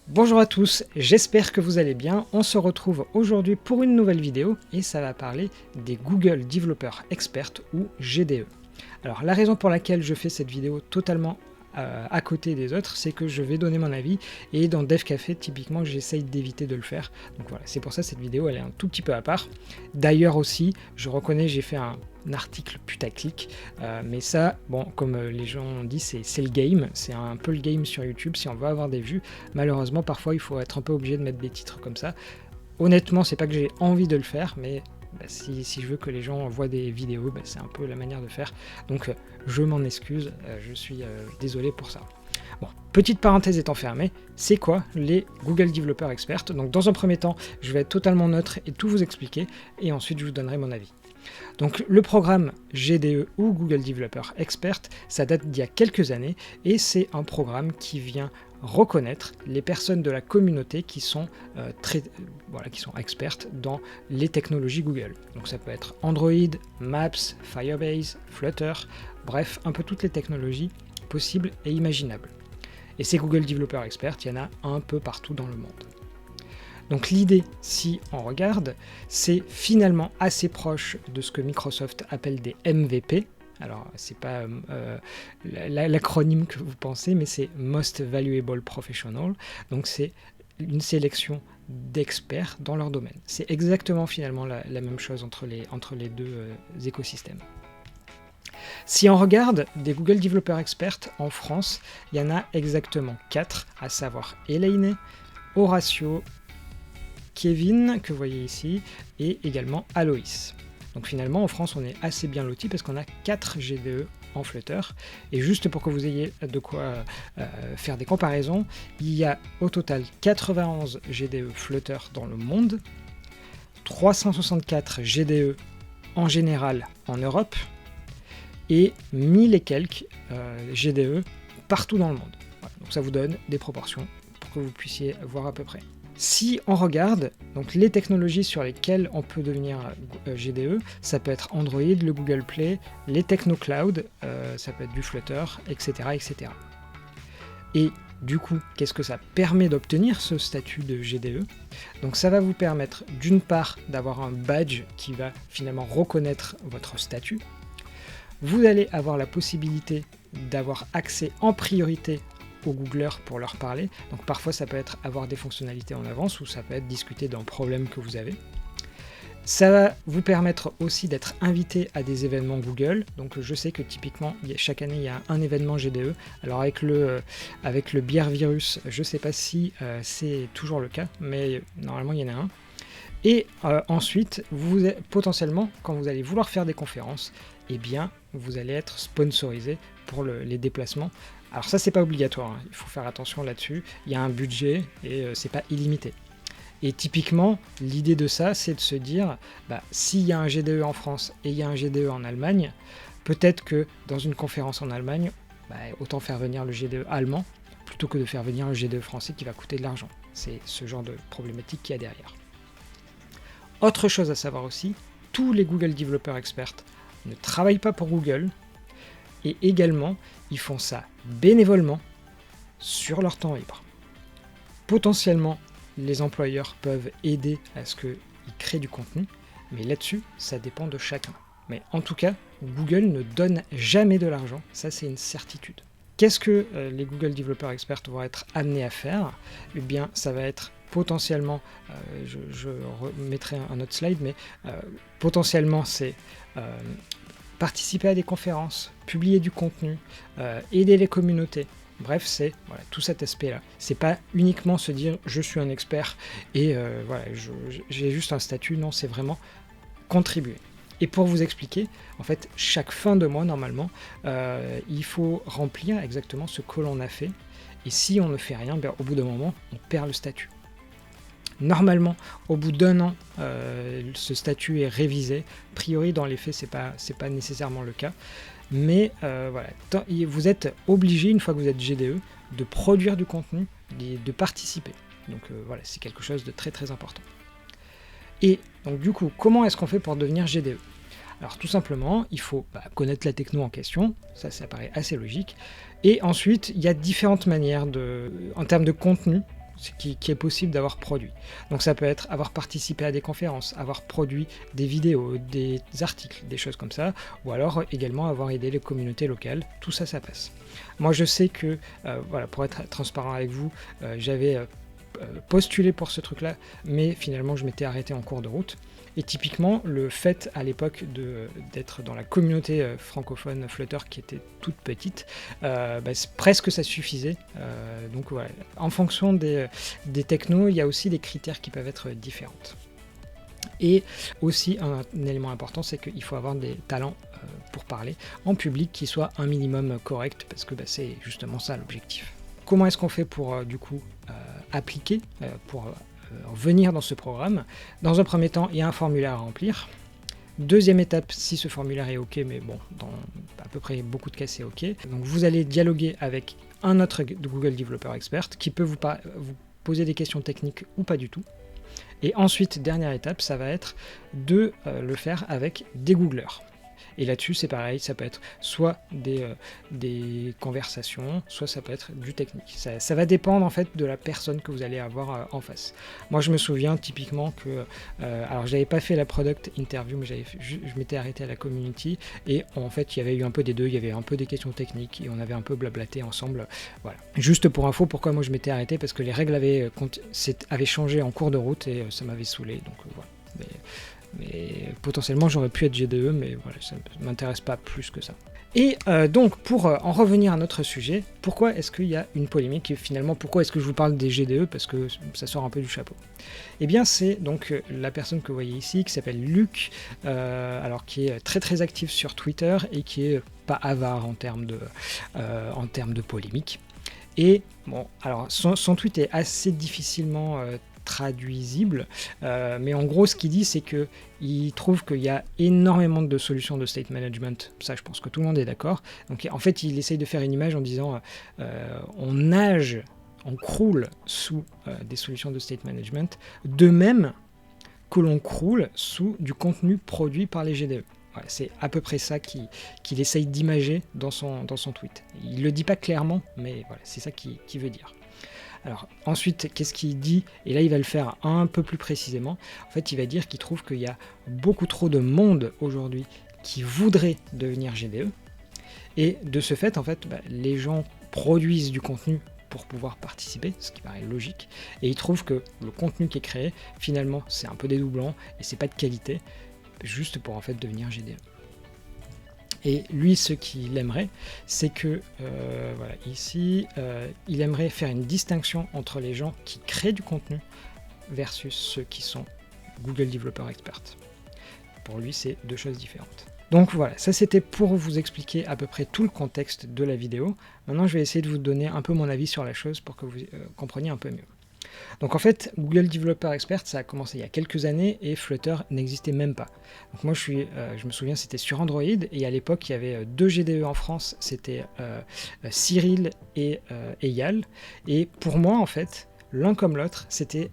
Bonjour à tous, j'espère que vous allez bien. On se retrouve aujourd'hui pour une nouvelle vidéo et ça va parler des Google Developer Expert ou GDE. Alors la raison pour laquelle je fais cette vidéo totalement à côté des autres, c'est que je vais donner mon avis et dans Dev Café typiquement j'essaye d'éviter de le faire. Donc voilà, c'est pour ça que cette vidéo elle est un tout petit peu à part. D'ailleurs aussi, je reconnais j'ai fait un article putaclic, mais ça, bon, comme les gens ont dit, c'est le game, c'est un peu le game sur YouTube, si on veut avoir des vues, malheureusement parfois il faut être un peu obligé de mettre des titres comme ça. Honnêtement, c'est pas que j'ai envie de le faire, mais si je veux que les gens voient des vidéos, c'est un peu la manière de faire, donc je m'en excuse, je suis désolé pour ça. Bon, petite parenthèse étant fermée, c'est quoi les Google Developer Expert? Donc dans un premier temps, je vais être totalement neutre et tout vous expliquer, et ensuite je vous donnerai mon avis. Donc le programme GDE ou Google Developer Expert, ça date d'il y a quelques années et c'est un programme qui vient reconnaître les personnes de la communauté qui sont, qui sont expertes dans les technologies Google. Donc ça peut être Android, Maps, Firebase, Flutter, bref, un peu toutes les technologies possibles et imaginables. Et ces Google Developer Expert, il y en a un peu partout dans le monde. Donc l'idée, si on regarde, c'est finalement assez proche de ce que Microsoft appelle des MVP. Alors, c'est pas l'acronyme que vous pensez, mais c'est Most Valuable Professional. Donc c'est une sélection d'experts dans leur domaine. C'est exactement finalement la même chose entre les deux écosystèmes. Si on regarde des Google Developer Experts en France, il y en a exactement 4, à savoir Elaine, Horatio, Kevin, que vous voyez ici, et également Aloïs. Donc finalement, en France, on est assez bien loti parce qu'on a 4 GDE en Flutter. Et juste pour que vous ayez de quoi faire des comparaisons, il y a au total 91 GDE Flutter dans le monde, 364 GDE en général en Europe, et 1000 et quelques GDE partout dans le monde. Voilà, donc ça vous donne des proportions pour que vous puissiez voir à peu près. Si on regarde donc les technologies sur lesquelles on peut devenir GDE, ça peut être Android, le Google Play, les techno-cloud, ça peut être du Flutter, etc., etc. Et du coup, qu'est-ce que ça permet d'obtenir ce statut de GDE? Donc ça va vous permettre d'une part d'avoir un badge qui va finalement reconnaître votre statut. Vous allez avoir la possibilité d'avoir accès en priorité aux Googlers pour leur parler. Donc parfois ça peut être avoir des fonctionnalités en avance ou ça peut être discuter d'un problème que vous avez. Ça va vous permettre aussi d'être invité à des événements Google. Donc je sais que typiquement chaque année il y a un événement GDE. Alors avec le bière virus, je ne sais pas si c'est toujours le cas, mais normalement il y en a un. Et ensuite, potentiellement, quand vous allez vouloir faire des conférences, eh bien, vous allez être sponsorisé pour les déplacements. Alors ça, c'est pas obligatoire, hein. Il faut faire attention là-dessus. Il y a un budget et c'est pas illimité. Et typiquement, l'idée de ça, c'est de se dire, s'il y a un GDE en France et il y a un GDE en Allemagne, peut-être que dans une conférence en Allemagne, autant faire venir le GDE allemand plutôt que de faire venir le GDE français qui va coûter de l'argent. C'est ce genre de problématique qu'il y a derrière. Autre chose à savoir aussi, tous les Google Developer Experts ne travaillent pas pour Google et également ils font ça bénévolement sur leur temps libre. Potentiellement, les employeurs peuvent aider à ce qu'ils créent du contenu, mais là-dessus, ça dépend de chacun. Mais en tout cas, Google ne donne jamais de l'argent, ça c'est une certitude. Qu'est-ce que les Google Developer Experts vont être amenés à faire? Eh bien, ça va être potentiellement, je remettrai un autre slide, mais potentiellement c'est participer à des conférences, publier du contenu, aider les communautés. Bref, c'est tout cet aspect-là. C'est pas uniquement se dire je suis un expert et j'ai juste un statut. Non, c'est vraiment contribuer. Et pour vous expliquer, en fait, chaque fin de mois, normalement, il faut remplir exactement ce que l'on a fait. Et si on ne fait rien, au bout d'un moment, on perd le statut. Normalement, au bout d'un an, ce statut est révisé. A priori, dans les faits, c'est pas nécessairement le cas. Mais vous êtes obligé, une fois que vous êtes GDE, de produire du contenu, de participer. Donc c'est quelque chose de très très important. Et donc du coup, comment est-ce qu'on fait pour devenir GDE? Alors tout simplement, il faut connaître la techno en question, ça paraît assez logique. Et ensuite, il y a différentes manières en termes de contenu, qui est possible d'avoir produit. Donc ça peut être avoir participé à des conférences, avoir produit des vidéos, des articles, des choses comme ça, ou alors également avoir aidé les communautés locales, tout ça, ça passe. Moi je sais que, voilà, pour être transparent avec vous, j'avais postulé pour ce truc-là, mais finalement je m'étais arrêté en cours de route. Et typiquement, le fait à l'époque d'être dans la communauté francophone Flutter qui était toute petite, presque ça suffisait. Donc voilà, en fonction des technos, il y a aussi des critères qui peuvent être différents. Et aussi un élément important, c'est qu'il faut avoir des talents pour parler en public qui soient un minimum correct, parce que c'est justement ça l'objectif. Comment est-ce qu'on fait pour du coup appliquer, pour venir dans ce programme? Dans un premier temps, il y a un formulaire à remplir. Deuxième étape, si ce formulaire est OK, mais bon, dans à peu près beaucoup de cas, c'est OK. Donc vous allez dialoguer avec un autre Google Developer Expert qui peut vous poser des questions techniques ou pas du tout. Et ensuite, dernière étape, ça va être de le faire avec des Googlers. Et là-dessus, c'est pareil, ça peut être soit des conversations, soit ça peut être du technique. Ça va dépendre en fait de la personne que vous allez avoir en face. Moi, je me souviens typiquement que, alors j'avais pas fait la product interview, mais je m'étais arrêté à la community, et en fait, il y avait eu un peu des deux, il y avait un peu des questions techniques, et on avait un peu blablaté ensemble. Voilà. Juste pour info, pourquoi moi je m'étais arrêté, parce que les règles avaient changé en cours de route, et ça m'avait saoulé, donc voilà. Mais potentiellement j'aurais pu être GDE, mais voilà, ça ne m'intéresse pas plus que ça. Et donc pour en revenir à notre sujet, pourquoi est-ce qu'il y a une polémique et finalement pourquoi est-ce que je vous parle des GDE, parce que ça sort un peu du chapeau? Eh bien c'est donc la personne que vous voyez ici qui s'appelle Luc, alors qui est très très actif sur Twitter et qui est pas avare en termes de polémique. Et bon, alors son tweet est assez difficilement traduisible, mais en gros ce qu'il dit c'est que il trouve qu'il y a énormément de solutions de state management, ça je pense que tout le monde est d'accord. Donc en fait il essaye de faire une image en disant on nage, on croule sous des solutions de state management, de même que l'on croule sous du contenu produit par les GDE. Voilà, c'est à peu près ça qu'il essaye d'imager dans son tweet. Il le dit pas clairement, mais voilà, c'est ça qu'il veut dire. Alors ensuite, qu'est-ce qu'il dit? Et là, il va le faire un peu plus précisément. En fait, il va dire qu'il trouve qu'il y a beaucoup trop de monde aujourd'hui qui voudrait devenir GDE. Et de ce fait, en fait, les gens produisent du contenu pour pouvoir participer, ce qui paraît logique. Et il trouve que le contenu qui est créé, finalement, c'est un peu dédoublant et c'est pas de qualité, juste pour en fait devenir GDE. Et lui, ce qu'il aimerait, c'est que, voilà, ici, il aimerait faire une distinction entre les gens qui créent du contenu versus ceux qui sont Google Developer Expert. Pour lui, c'est deux choses différentes. Donc voilà, ça c'était pour vous expliquer à peu près tout le contexte de la vidéo. Maintenant, je vais essayer de vous donner un peu mon avis sur la chose pour que vous compreniez un peu mieux. Donc en fait, Google Developer Expert, ça a commencé il y a quelques années et Flutter n'existait même pas. Donc moi je me souviens, c'était sur Android et à l'époque il y avait deux GDE en France, c'était Cyril et Eyal. Et pour moi en fait, l'un comme l'autre, c'était,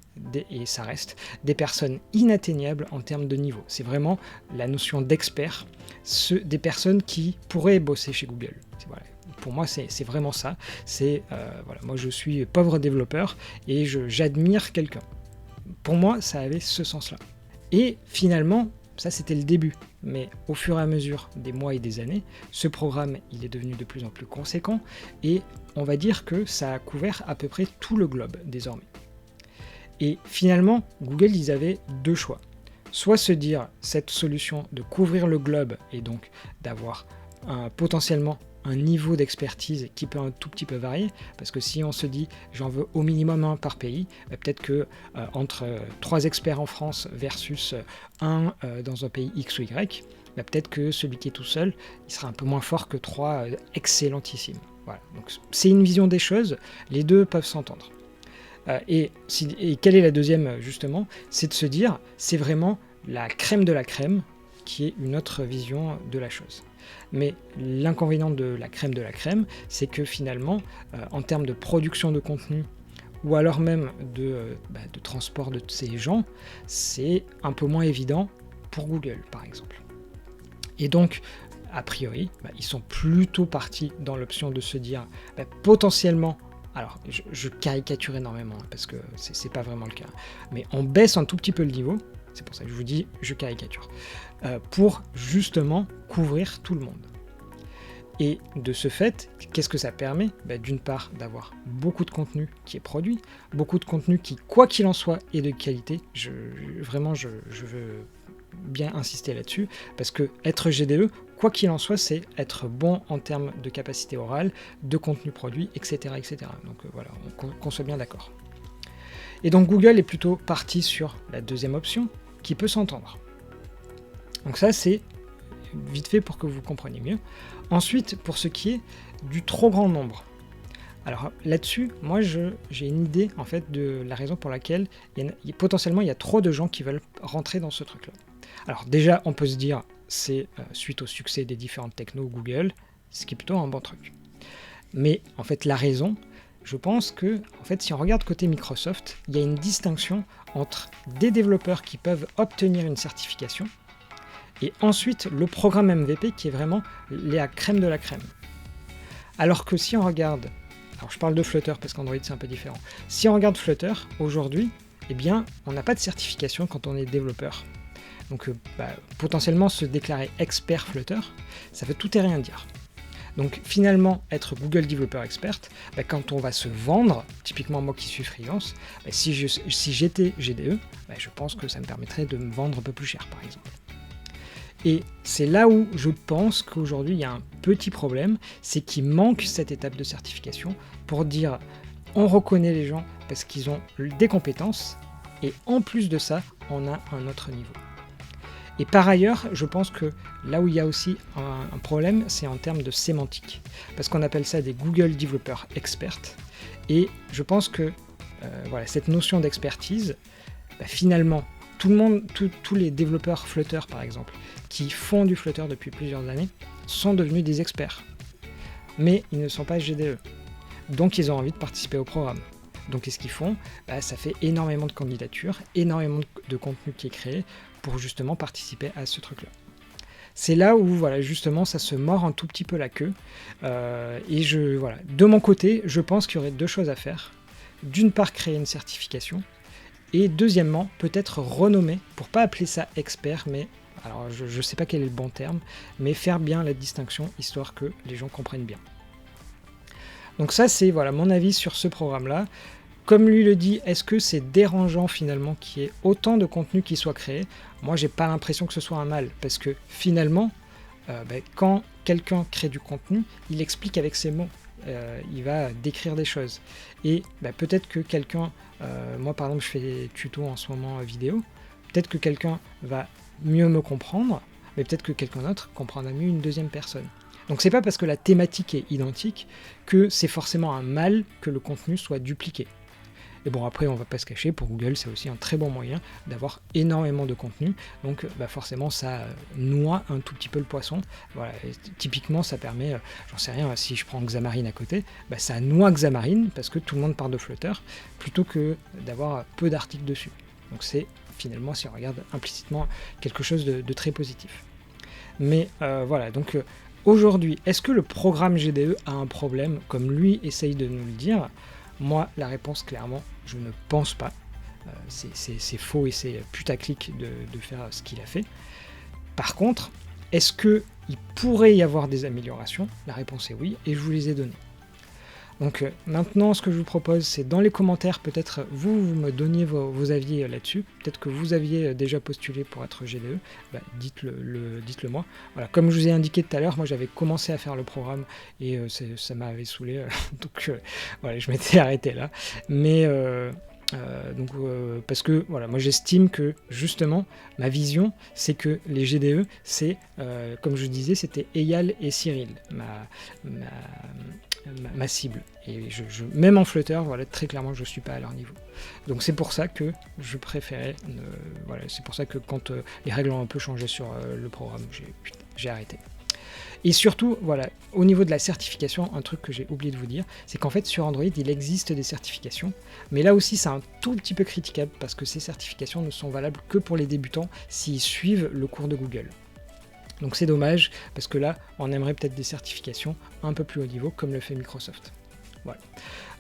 et ça reste, des personnes inatteignables en termes de niveau. C'est vraiment la notion d'expert, des personnes qui pourraient bosser chez Google. Voilà. Pour moi, c'est vraiment ça. C'est voilà, moi, je suis pauvre développeur et j'admire quelqu'un. Pour moi, ça avait ce sens-là. Et finalement, ça, c'était le début. Mais au fur et à mesure des mois et des années, ce programme, il est devenu de plus en plus conséquent et on va dire que ça a couvert à peu près tout le globe désormais. Et finalement, Google, ils avaient deux choix. Soit se dire cette solution de couvrir le globe et donc d'avoir potentiellement un niveau d'expertise qui peut un tout petit peu varier, parce que si on se dit j'en veux au minimum un par pays, peut-être que entre 3 experts en France versus un dans un pays X ou Y, peut-être que celui qui est tout seul, il sera un peu moins fort que 3 excellentissimes. Voilà. Donc c'est une vision des choses, les deux peuvent s'entendre. Et quelle est la deuxième justement? C'est de se dire c'est vraiment la crème de la crème qui est une autre vision de la chose. Mais l'inconvénient de la crème, c'est que finalement, en termes de production de contenu, ou alors même de transport de ces gens, c'est un peu moins évident pour Google, par exemple. Et donc, a priori, ils sont plutôt partis dans l'option de se dire, potentiellement, alors je caricature énormément, parce que c'est pas vraiment le cas, mais on baisse un tout petit peu le niveau, c'est pour ça que je vous dis je caricature, pour justement couvrir tout le monde. Et de ce fait, qu'est-ce que ça permet ? D'une part, d'avoir beaucoup de contenu qui est produit, beaucoup de contenu qui, quoi qu'il en soit, est de qualité. Vraiment, je veux bien insister là-dessus, parce que être GDE, quoi qu'il en soit, c'est être bon en termes de capacité orale, de contenu produit, etc. etc. Donc voilà, qu'on soit bien d'accord. Et donc Google est plutôt parti sur la deuxième option, qui peut s'entendre. Donc ça, c'est vite fait pour que vous compreniez mieux. Ensuite, pour ce qui est du trop grand nombre. Alors là-dessus, moi j'ai une idée en fait de la raison pour laquelle potentiellement il y a trop de gens qui veulent rentrer dans ce truc-là. Alors déjà, on peut se dire, c'est suite au succès des différentes technos Google, ce qui est plutôt un bon truc. Mais en fait, la raison, je pense que en fait, si on regarde côté Microsoft, il y a une distinction entre des développeurs qui peuvent obtenir une certification, et ensuite le programme MVP qui est vraiment la crème de la crème. Alors que si on regarde, alors je parle de Flutter parce qu'Android c'est un peu différent, si on regarde Flutter aujourd'hui, eh bien on n'a pas de certification quand on est développeur. Donc potentiellement se déclarer expert Flutter, ça veut tout et rien dire. Donc finalement, être Google Developer Expert, quand on va se vendre, typiquement moi qui suis freelance, si j'étais GDE, je pense que ça me permettrait de me vendre un peu plus cher par exemple. Et c'est là où je pense qu'aujourd'hui il y a un petit problème, c'est qu'il manque cette étape de certification pour dire on reconnaît les gens parce qu'ils ont des compétences et en plus de ça, on a un autre niveau. Et par ailleurs, je pense que là où il y a aussi un problème, c'est en termes de sémantique. Parce qu'on appelle ça des Google Developer Experts. Et je pense que cette notion d'expertise, finalement, tout le monde, tous les développeurs Flutter par exemple, qui font du Flutter depuis plusieurs années, sont devenus des experts. Mais ils ne sont pas GDE. Donc ils ont envie de participer au programme. Donc qu'est-ce qu'ils font ? Ça fait énormément de candidatures, énormément de contenu qui est créé pour justement participer à ce truc-là. C'est là où justement ça se mord un tout petit peu la queue. Et de mon côté, je pense qu'il y aurait deux choses à faire. D'une part, créer une certification. Et deuxièmement, peut-être renommer, pour pas appeler ça expert, mais alors je ne sais pas quel est le bon terme, mais faire bien la distinction, histoire que les gens comprennent bien. Donc ça, c'est mon avis sur ce programme-là. Comme lui le dit, est-ce que c'est dérangeant finalement qu'il y ait autant de contenu qui soit créé ? Moi, j'ai pas l'impression que ce soit un mal, parce que finalement, quand quelqu'un crée du contenu, il explique avec ses mots. Il va décrire des choses. Et peut-être que quelqu'un, moi par exemple je fais des tutos en ce moment vidéo, peut-être que quelqu'un va mieux me comprendre, mais peut-être que quelqu'un d'autre comprendra mieux une deuxième personne. Donc c'est pas parce que la thématique est identique que c'est forcément un mal que le contenu soit dupliqué. Et bon, après, on va pas se cacher, pour Google, c'est aussi un très bon moyen d'avoir énormément de contenu. Donc, forcément, ça noie un tout petit peu le poisson. Voilà, et typiquement, ça permet, j'en sais rien, si je prends Xamarin à côté, ça noie Xamarin parce que tout le monde parle de Flutter, plutôt que d'avoir peu d'articles dessus. Donc, c'est finalement, si on regarde implicitement, quelque chose de très positif. Mais donc aujourd'hui, est-ce que le programme GDE a un problème, comme lui essaye de nous le dire ? Moi, la réponse, clairement, je ne pense pas. C'est faux et c'est putaclic de faire ce qu'il a fait. Par contre, est-ce qu'il pourrait y avoir des améliorations ? La réponse est oui, et je vous les ai données. Donc maintenant, ce que je vous propose, c'est dans les commentaires, peut-être vous me donniez vos avis là-dessus. Peut-être que vous aviez déjà postulé pour être GDE. Dites-le moi. Voilà, comme je vous ai indiqué tout à l'heure, moi j'avais commencé à faire le programme et ça m'avait saoulé. Donc je m'étais arrêté là. Mais parce que moi j'estime que justement ma vision c'est que les GDE c'est comme je disais c'était Eyal et Cyril ma cible et même en Flutter très clairement je suis pas à leur niveau, donc c'est pour ça que je préférais c'est pour ça que quand les règles ont un peu changé sur le programme j'ai arrêté. Et surtout, au niveau de la certification, un truc que j'ai oublié de vous dire, c'est qu'en fait sur Android, il existe des certifications, mais là aussi c'est un tout petit peu critiquable parce que ces certifications ne sont valables que pour les débutants s'ils suivent le cours de Google. Donc c'est dommage, parce que là, on aimerait peut-être des certifications un peu plus haut niveau, comme le fait Microsoft. Voilà.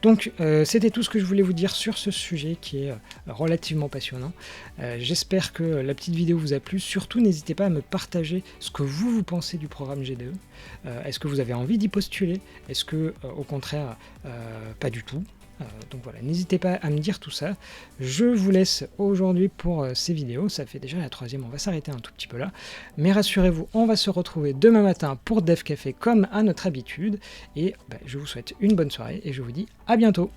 Donc c'était tout ce que je voulais vous dire sur ce sujet qui est relativement passionnant. J'espère que la petite vidéo vous a plu. Surtout n'hésitez pas à me partager ce que vous pensez du programme GDE. Est-ce que vous avez envie d'y postuler? Est-ce que au contraire pas du tout? Donc voilà, n'hésitez pas à me dire tout ça. Je vous laisse aujourd'hui pour ces vidéos, ça fait déjà la 3e, on va s'arrêter un tout petit peu là. Mais rassurez-vous, on va se retrouver demain matin pour Dev Café comme à notre habitude. Et je vous souhaite une bonne soirée et je vous dis à bientôt.